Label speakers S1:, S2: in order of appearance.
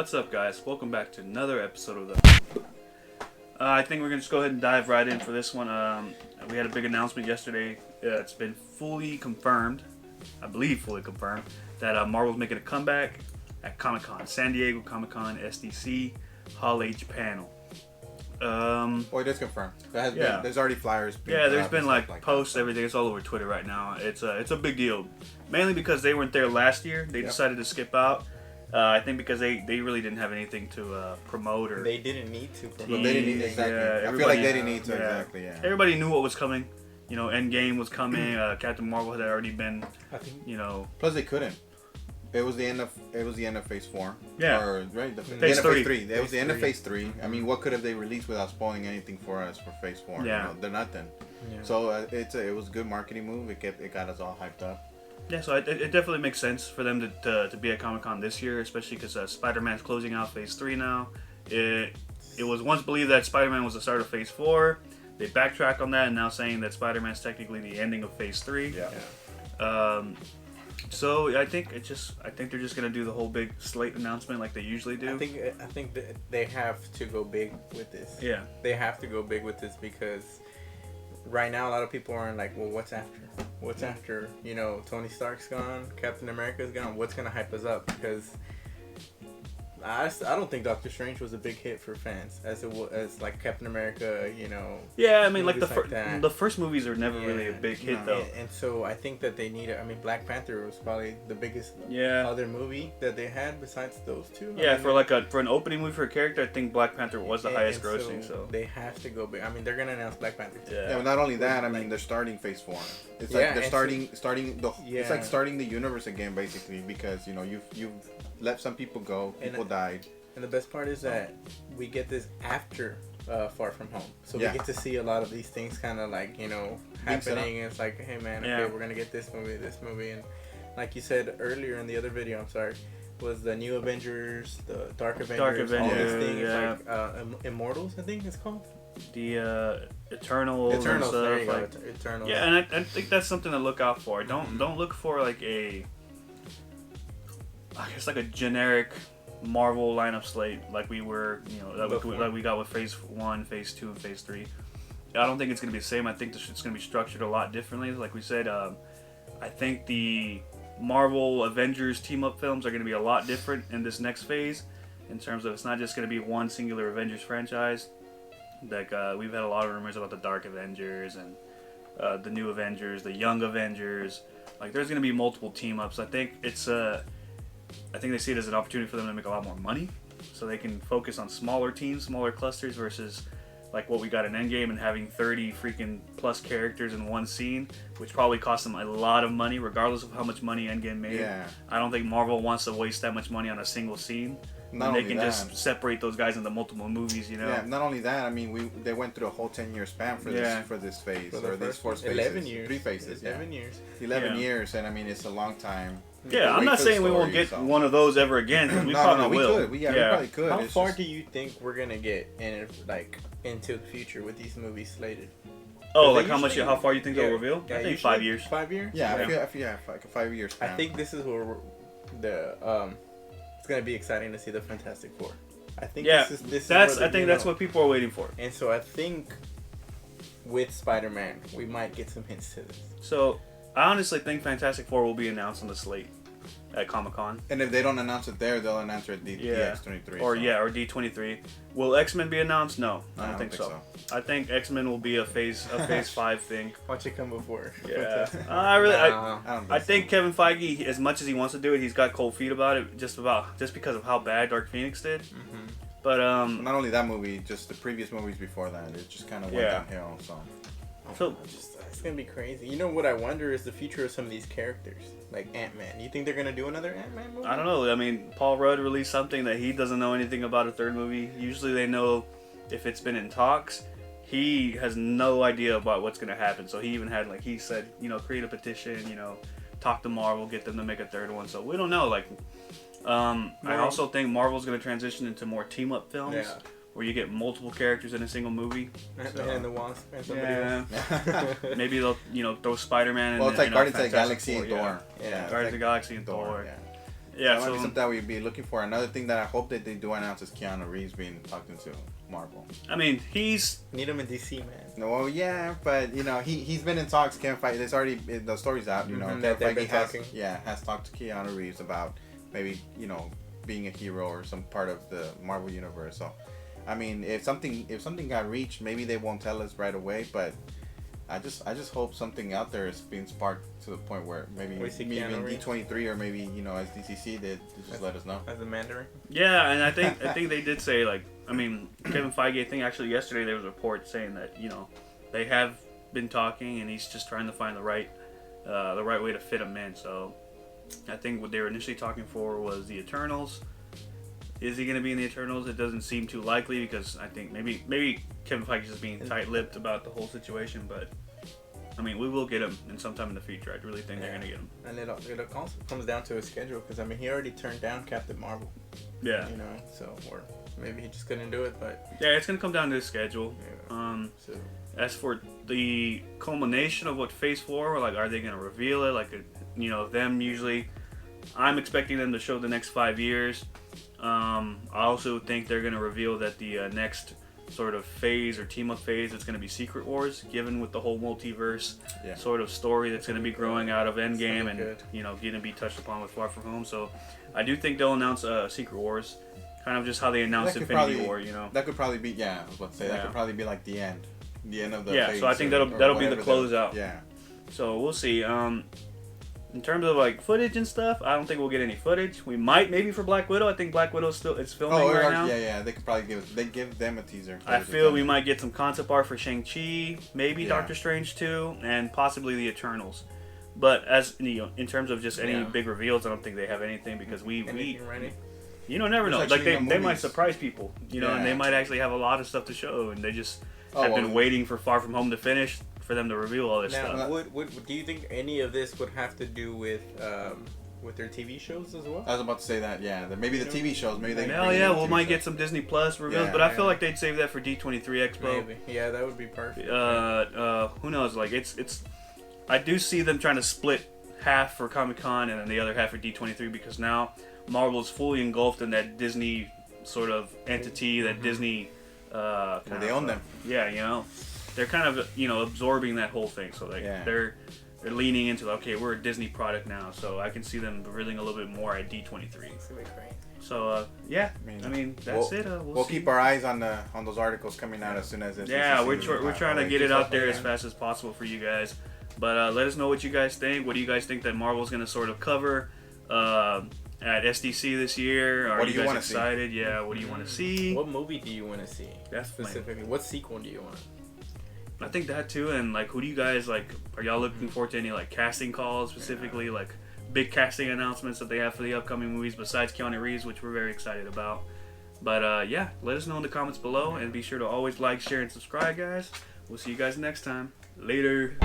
S1: What's up, guys? Welcome back to another episode of the... I think we're going to just go ahead and dive right in for this one. We had a big announcement yesterday. It's been fully confirmed, I believe fully confirmed, that Marvel's making a comeback at Comic-Con. San Diego Comic-Con, Sdcc, Hall H panel.
S2: It is confirmed. There's already flyers.
S1: There's been like posts, everything. It's all over Twitter right now. It's a big deal, mainly because they weren't there last year. They decided to skip out. I think because they really didn't have anything to promote or.
S3: They didn't need to
S2: They
S3: promote.
S2: didn't need exactly. I feel like they didn't need to exactly. Yeah.
S1: Everybody knew what was coming. You know, Endgame was coming. Captain Marvel had already been.
S3: I think.
S1: You know.
S2: Plus, they couldn't. It was the end of Phase 4.
S1: Yeah.
S2: Or, right. The
S1: Phase
S2: end of Phase
S1: 3.
S2: 3. It was the end of Phase 3. I mean, what could have they released without spoiling anything for us for Phase 4?
S1: Yeah.
S2: You know, they're nothing.
S3: Yeah.
S2: So it was a good marketing move. It got us all hyped up.
S1: Yeah, so it definitely makes sense for them to be at Comic-Con this year, especially because Spider-Man's closing out Phase 3 now. It was once believed that Spider-Man was the start of Phase 4. They backtracked on that and now saying that Spider-Man's technically the ending of Phase 3.
S2: Yeah.
S1: So I think they're just gonna do the whole big slate announcement like they usually do.
S3: I think that they have to go big with this.
S1: Yeah.
S3: They have to go big with this because right now a lot of people are like, well, what's after? What's after? You know, Tony Stark's gone, Captain America's gone. What's gonna hype us up? Because I don't think Doctor Strange was a big hit for fans as like Captain America, you know.
S1: Yeah, I mean, like the first movies are never really a big hit though.
S3: And so I think that they need I mean, Black Panther was probably the biggest other movie that they had besides those two.
S1: Yeah, for an opening movie for a character, I think Black Panther was the highest grossing. So
S3: they have to go big. I mean, they're gonna announce Black Panther too.
S2: Yeah, but not only that, I mean, they're starting Phase 4. It's like they're starting the. It's like starting the universe again, basically, because you know you've let some people go, people died.
S3: And the best part is that we get this after Far From Home, so we get to see a lot of these things kind of like happening. And it's like, hey man, okay, we're gonna get this movie, and like you said earlier in the other video, I'm sorry, was the New Avengers, the Dark Avengers, all these things like Immortals, I think it's called.
S1: The Eternals.
S3: And stuff, there you
S1: like,
S3: go, Eternals.
S1: Yeah, and I think that's something to look out for. Don't look for like I guess like a generic Marvel lineup slate like we were, like we got with Phase 1, Phase 2, and Phase 3. I don't think it's going to be the same. I think it's going to be structured a lot differently. Like we said, I think the Marvel Avengers team-up films are going to be a lot different in this next phase in terms of it's not just going to be one singular Avengers franchise. Like we've had a lot of rumors about the Dark Avengers and the New Avengers, the Young Avengers. Like there's going to be multiple team-ups. I think they see it as an opportunity for them to make a lot more money, so they can focus on smaller teams, smaller clusters, versus like what we got in Endgame and having 30 freaking plus characters in one scene, which probably cost them a lot of money, regardless of how much money Endgame made.
S2: Yeah.
S1: I don't think Marvel wants to waste that much money on a single scene. They can just separate those guys into multiple movies, you know.
S2: Yeah, not only that, I mean, they went through a whole 10-year span for this phase, or these 4 phases.
S3: 11 years.
S2: 3 phases.
S3: 11 years.
S2: 11 years, and I mean, it's a long time.
S1: Yeah, I'm not saying we won't get one of those ever again. Cause we probably will.
S2: We probably could.
S3: How far do you think we're gonna get into the future with these movies slated?
S1: Oh, like how far you think they'll reveal?
S3: Yeah,
S1: I think 5 years.
S3: 5 years?
S2: Yeah, I feel like a 5 years.
S3: I think this is where it's gonna be exciting to see the Fantastic Four. I think
S1: that's what people are waiting for.
S3: And so I think with Spider-Man, we might get some hints to this.
S1: So I honestly think Fantastic Four will be announced on the slate at Comic-Con.
S2: And if they don't announce it there, they'll announce it at DX23.
S1: Or D23. Will X-Men be announced? No, I don't think so. I think X-Men will be a Phase 5 thing.
S3: Watch it come before.
S1: Yeah, I think Kevin Feige, as much as he wants to do it, he's got cold feet about it, just because of how bad Dark Phoenix did.
S3: Mm-hmm.
S1: But
S2: not only that movie, just the previous movies before that, it just kind of went downhill.
S1: So
S3: it's gonna be crazy. You know what I wonder is the future of some of these characters, like Ant-Man. You think they're gonna do another Ant-Man movie?
S1: I don't know. I mean, Paul Rudd released something that he doesn't know anything about a third movie. Usually they know if it's been in talks. He has no idea about what's gonna happen. So he even had he said, create a petition, talk to Marvel, get them to make a third one. So we don't know. I also think Marvel's gonna transition into more team-up films. Yeah. Where you get multiple characters in a single movie.
S3: Ant-Man and the Wasp and somebody else.
S1: Maybe they'll throw Spider-Man in.
S2: Well, it's like Guardians of the Galaxy and Thor.
S1: Yeah, Guardians of the Galaxy and Thor.
S2: Yeah, so that might be something that we'd be looking for. Another thing that I hope that they do announce is Keanu Reeves being talked into Marvel.
S1: I mean, he's
S3: need him in DC, man.
S2: No, well, yeah, but you know, he's been in talks. Kevin Feige, there's already the story's out. You know, Kevin Feige has talked to Keanu Reeves about maybe being a hero or some part of the Marvel universe. So, I mean, if something got reached, maybe they won't tell us right away, but. I just hope something out there is being sparked to the point where maybe in D23 or maybe as Sdcc they just let us know.
S3: As a Mandarin.
S1: Yeah, and I think they did say Kevin Feige. I think actually yesterday there was a report saying that they have been talking and he's just trying to find the right way to fit him in. So I think what they were initially talking for was the Eternals. Is he going to be in the Eternals? It doesn't seem too likely because I think maybe Kevin Feige is just being tight-lipped about the whole situation, but I mean, we will get him in sometime in the future. I really think they're going to get him.
S3: And it also comes down to his schedule because, I mean, he already turned down Captain Marvel.
S1: Yeah.
S3: Or maybe he just couldn't do it, but...
S1: Yeah, it's going to come down to his schedule. Yeah. As for the culmination of what Phase 4, are they going to reveal it? Them usually... I'm expecting them to show the next 5 years. I also think they're going to reveal that the next sort of phase or team-up phase is going to be Secret Wars, given with the whole multiverse sort of story that's going to be growing out of Endgame and going to be touched upon with Far From Home. So I do think they'll announce Secret Wars, kind of just how they announced Infinity War.
S2: That could probably be I was about to say that could probably be like the end of the phase.
S1: So I think that'll be the closeout.
S2: Yeah.
S1: So we'll see. In terms of footage and stuff, I don't think we'll get any footage. We might maybe for Black Widow. I think Black Widow it's filming right now.
S2: Yeah. They could probably give them a teaser.
S1: I feel we might get some concept art for Shang-Chi, maybe Doctor Strange 2, and possibly the Eternals. But as in terms of just any big reveals, I don't think they have anything because we never know. They might surprise people, and they might actually have a lot of stuff to show, and they just have been waiting for Far From Home to finish for them to reveal all this stuff.
S3: Do you think any of this would have to do with their TV shows as well?
S2: I was about to say that, maybe the TV shows, maybe they.
S1: We might get some Disney Plus reveals, but I feel like they'd save that for D23 Expo.
S3: Maybe, that would be perfect.
S1: Who knows? It's. I do see them trying to split half for Comic-Con and then the other half for D23 because now Marvel's fully engulfed in that Disney sort of entity, that Disney.
S2: They own them.
S1: Yeah, they're kind of absorbing that whole thing. So they're leaning into we're a Disney product now. So I can see them revealing a little bit more at D23.
S3: It's gonna be great.
S1: So I mean that's it.
S2: We'll keep our eyes on those articles coming out as soon as it's.
S1: Yeah, we're trying to get it out there as fast as possible for you guys. But let us know what you guys think. What do you guys think that Marvel's gonna sort of cover? At SDC this year, are you guys excited? See? Yeah, what do you want to see?
S3: What movie do you want to see? That's specifically. What sequel do you want?
S1: I think that too, and who do you guys Are y'all looking forward to any casting calls specifically, big casting announcements that they have for the upcoming movies besides Keanu Reeves, which we're very excited about. But let us know in the comments below, and be sure to always like, share, and subscribe, guys. We'll see you guys next time. Later.